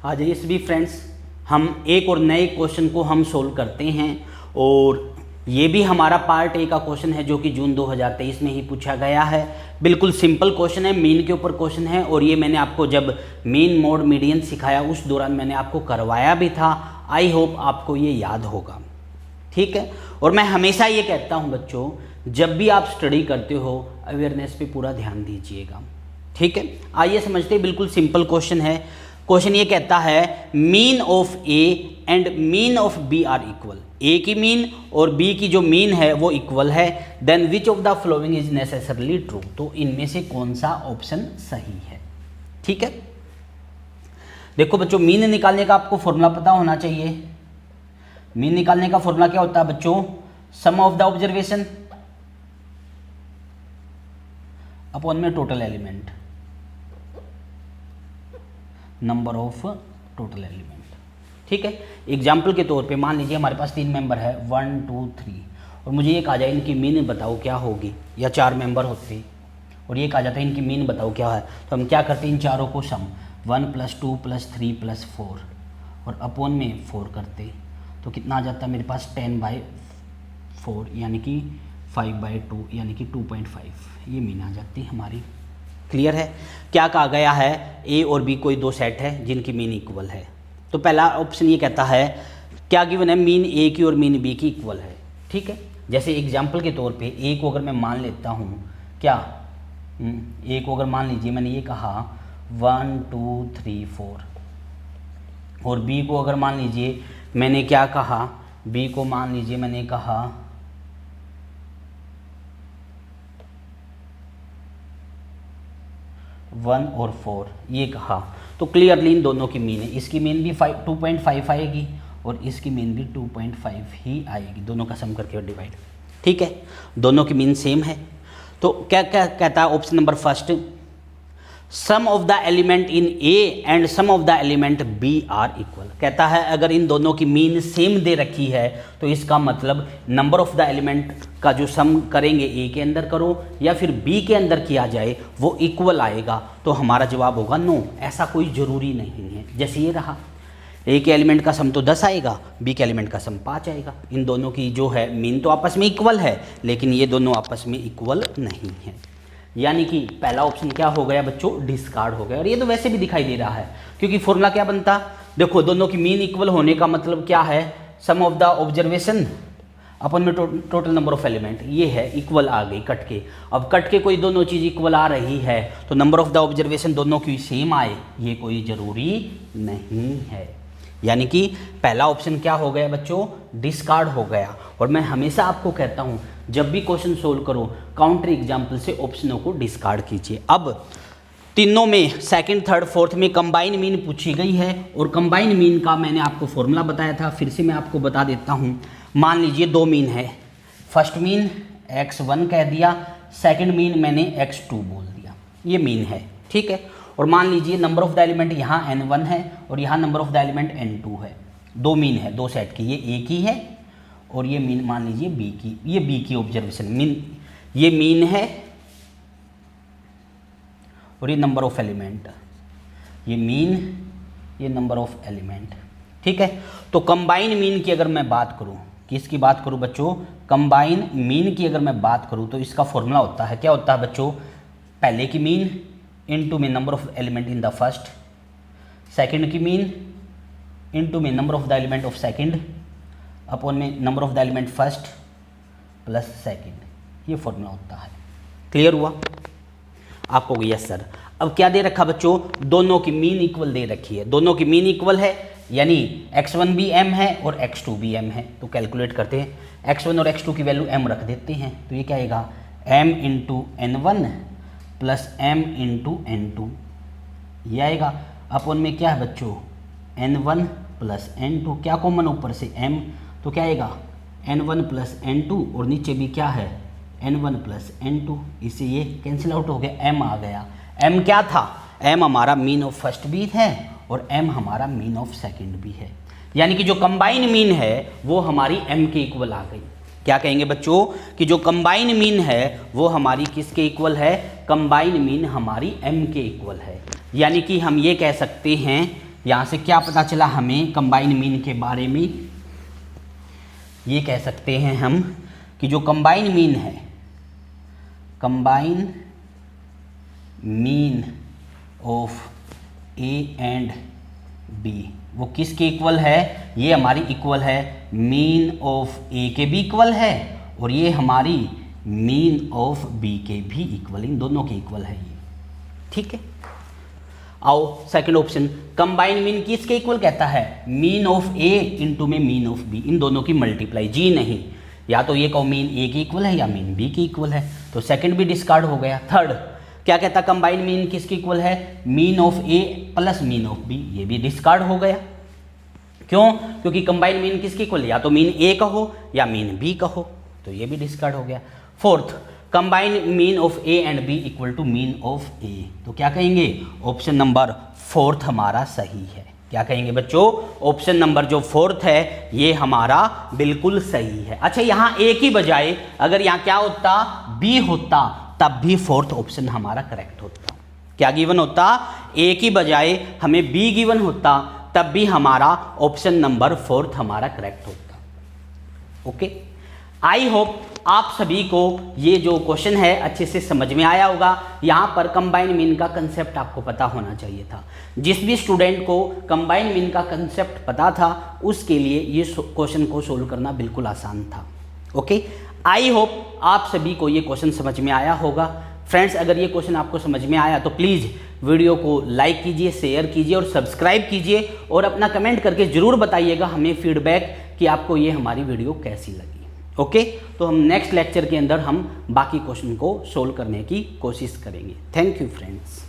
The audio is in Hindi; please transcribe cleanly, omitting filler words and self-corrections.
आ जाइए सभी फ्रेंड्स, हम एक और नए क्वेश्चन को हम सोल्व करते हैं और ये भी हमारा पार्ट ए का क्वेश्चन है जो कि जून 2023 में ही पूछा गया है। बिल्कुल सिंपल क्वेश्चन है, मीन के ऊपर क्वेश्चन है और ये मैंने आपको जब मीन मोड मीडियन सिखाया उस दौरान मैंने आपको करवाया भी था। आई होप आपको ये याद होगा, ठीक है। और मैं हमेशा ये कहता हूँ बच्चों, जब भी आप स्टडी करते हो अवेयरनेस पे पूरा ध्यान दीजिएगा, ठीक है। आइए समझते हैं, बिल्कुल सिंपल क्वेश्चन है। क्वेश्चन ये कहता है mean of A and mean of B are equal. A की मीन और बी की जो मीन है वो इक्वल है, then which of the following is necessarily true. तो इनमें से कौन सा ऑप्शन सही है, ठीक है। देखो बच्चों, मीन निकालने का आपको फॉर्मूला पता होना चाहिए। मीन निकालने का फॉर्मूला क्या होता है बच्चों? सम ऑफ द ऑब्जर्वेशन अपॉन में total element, number of total element, ठीक है। एग्जाम्पल के तौर पे मान लीजिए हमारे पास 3 मेंबर है 1 2 3 और मुझे ये कहा जाए इनकी मीन बताओ क्या होगी, या 4 मेंबर होते और ये कहा जाता है इनकी मीन बताओ क्या है, तो हम क्या करते हैं, इन चारों को सम 1 + 2 + 3 + 4 और अपॉन में 4 करते, तो कितना आ जाता है मेरे पास 10/4 यानी कि 5/2 यानी कि 2.5, ये मीन आ जाती है हमारी। क्लियर है? क्या कहा गया है, ए और बी कोई 2 सेट है जिनकी मीन इक्वल है। तो पहला ऑप्शन ये कहता है क्या गिवन है, मीन ए की और मीन बी की इक्वल है, ठीक है। जैसे एग्जाम्पल के तौर पे ए को अगर मैं मान लेता हूँ, क्या ए को अगर मान लीजिए मैंने ये कहा 1 2 3 4 और बी को अगर मान लीजिए मैंने क्या कहा, बी को मान लीजिए मैंने कहा 1 और 4 ये कहा, तो क्लियरली इन दोनों की मीन है। इसकी मीन भी 2.5 आएगी और इसकी मीन भी 2.5 ही आएगी, दोनों का सम करके डिवाइड, ठीक है। दोनों की मीन सेम है। तो क्या क्या कहता है option number first, sum of the element in A and sum of the element B are equal. कहता है अगर इन दोनों की मीन सेम दे रखी है तो इसका मतलब नंबर ऑफ द एलिमेंट का जो सम करेंगे ए के अंदर करो या फिर बी के अंदर किया जाए वो इक्वल आएगा। तो हमारा जवाब होगा नो, ऐसा कोई ज़रूरी नहीं है। जैसे ये रहा, ए के एलिमेंट का सम तो 10 आएगा, बी के एलिमेंट का सम 5 आएगा। इन दोनों की जो है मीन तो आपस में इक्वल है, लेकिन ये दोनों आपस में इक्वल नहीं है, यानी कि पहला ऑप्शन क्या हो गया बच्चों, डिस्कार्ड हो गया। और ये तो वैसे भी दिखाई दे रहा है क्योंकि फॉर्मूला क्या बनता, देखो दोनों की मीन इक्वल होने का मतलब क्या है, सम ऑफ द ऑब्जर्वेशन अपन में टोटल नंबर ऑफ एलिमेंट, ये है इक्वल आ गई कट के। अब कट के कोई दोनों चीज़ इक्वल आ रही है तो नंबर ऑफ द ऑब्जर्वेशन दोनों की सेम आए, ये कोई ज़रूरी नहीं है। यानी कि पहला ऑप्शन क्या हो गया बच्चों, डिस्कार्ड हो गया। और मैं हमेशा आपको कहता हूं जब भी क्वेश्चन सोल्व करो काउंटर एग्जाम्पल से ऑप्शनों को डिस्कार्ड कीजिए। अब तीनों में सेकंड थर्ड फोर्थ में कंबाइन मीन पूछी गई है और कंबाइन मीन का मैंने आपको फॉर्मूला बताया था, फिर से मैं आपको बता देता हूं। मान लीजिए 2 मीन है, फर्स्ट मीन x1 कह दिया, सेकंड मीन मैंने x2 बोल दिया, ये मीन है, ठीक है। और मान लीजिए नंबर ऑफ द एलिमेंट यहाँ n1 है और यहाँ number of the element n2 है। 2 मीन है 2 सेट की, ये a की है और ये मीन मान लीजिए b की, ये b की ऑब्जर्वेशन मीन, ये मीन है और ये नंबर ऑफ एलिमेंट, ये मीन, ये नंबर ऑफ एलिमेंट, ठीक है। तो कंबाइन मीन की अगर मैं बात करूँ, किसकी बात करूँ बच्चों, कंबाइन मीन की अगर मैं बात करूँ तो इसका फॉर्मूला होता है, क्या होता है बच्चों, पहले की मीन इनटू में number of element in the first, second की मीन इनटू में number of the element of second upon में number of the element first plus second, ये फॉर्मूला होता है। क्लियर हुआ आपको? Yes sir. अब क्या दे रखा बच्चों, दोनों की मीन इक्वल दे रखी है, दोनों की मीन इक्वल है यानी x1 भी m है और x2 भी m है। तो कैलकुलेट करते हैं, x1 और x2 की वैल्यू m रख देते हैं, तो ये क्या आएगा m into n1 plus m into n2, ये आएगा। अपॉन में क्या है बच्चों, n1 प्लस n2, क्या कॉमन ऊपर से m, तो क्या आएगा n1 प्लस n2 और नीचे भी क्या है n1 प्लस n2, इससे ये कैंसिल आउट हो गया, m आ गया। m क्या था, m हमारा मीन ऑफ फर्स्ट भी है और m हमारा मीन ऑफ सेकंड भी है, यानी कि जो कंबाइन मीन है वो हमारी m के इक्वल आ गई। क्या कहेंगे बच्चों कि जो कंबाइन मीन है वो हमारी किसके इक्वल है, कंबाइन मीन हमारी m के इक्वल है। यानी कि हम ये कह सकते हैं यहाँ से क्या पता चला हमें कंबाइन मीन के बारे में? ये कह सकते हैं हम कि जो कंबाइन मीन है, combine mean of A and B, वो किसके इक्वल है? ये हमारी इक्वल है मीन ऑफ ए के भी इक्वल है, और ये हमारी मीन ऑफ बी के भी इक्वल, इन दोनों के इक्वल है ये। ठीक है, आओ सेकंड ऑप्शन, कंबाइन मीन किसके इक्वल कहता है? मीन ऑफ ए इंटू में मीन ऑफ बी, इन दोनों की मल्टीप्लाई। जी नहीं, या तो ये कहो मीन ए की इक्वल है या मीन बी की इक्वल है, तो सेकंड भी डिस्कार्ड हो गया। थर्ड क्या कहता है? कंबाइन मीन किसकी इक्वल है? Mean of A plus mean of B, ये भी डिस्कार्ड हो गया। क्यों? क्योंकि कंबाइन मीन किसकी इक्वल है? या तो मीन ए कहो या मीन बी कहो, तो ये भी डिस्कार्ड हो गया। Fourth, combine mean of A and B equal to mean of A, तो क्या कहेंगे? ऑप्शन नंबर फोर्थ हमारा सही है। क्या कहेंगे बच्चों? ऑप्शन नंबर जो फोर्थ है ये हमारा बिल्कुल सही है। अच्छा, यहाँ ए की बजाय अगर यहाँ क्या होता? बी होता, तब भी फोर्थ ऑप्शन हमारा करेक्ट होता। क्या गिवन होता? ए की बजाय हमें बी गिवन होता, तब भी हमारा ऑप्शन नंबर फोर्थ हमारा करेक्ट होता। ओके, आई होप आप सभी को ये जो क्वेश्चन है अच्छे से समझ में आया होगा। यहाँ पर कंबाइन मीन का कंसेप्ट आपको पता होना चाहिए था। जिस भी स्टूडेंट को कंबाइन मीन का कंसेप्ट पता था उसके लिए ये क्वेश्चन को सोल्व करना बिल्कुल आसान था। ओके, आई होप आप सभी को ये क्वेश्चन समझ में आया होगा। फ्रेंड्स, अगर ये क्वेश्चन आपको समझ में आया तो प्लीज़ वीडियो को लाइक कीजिए, शेयर कीजिए और सब्सक्राइब कीजिए, और अपना कमेंट करके ज़रूर बताइएगा हमें फीडबैक कि आपको ये हमारी वीडियो कैसी लगी। ओके, तो हम नेक्स्ट लेक्चर के अंदर हम बाकी क्वेश्चन को सोल्व करने की कोशिश करेंगे। Thank you friends.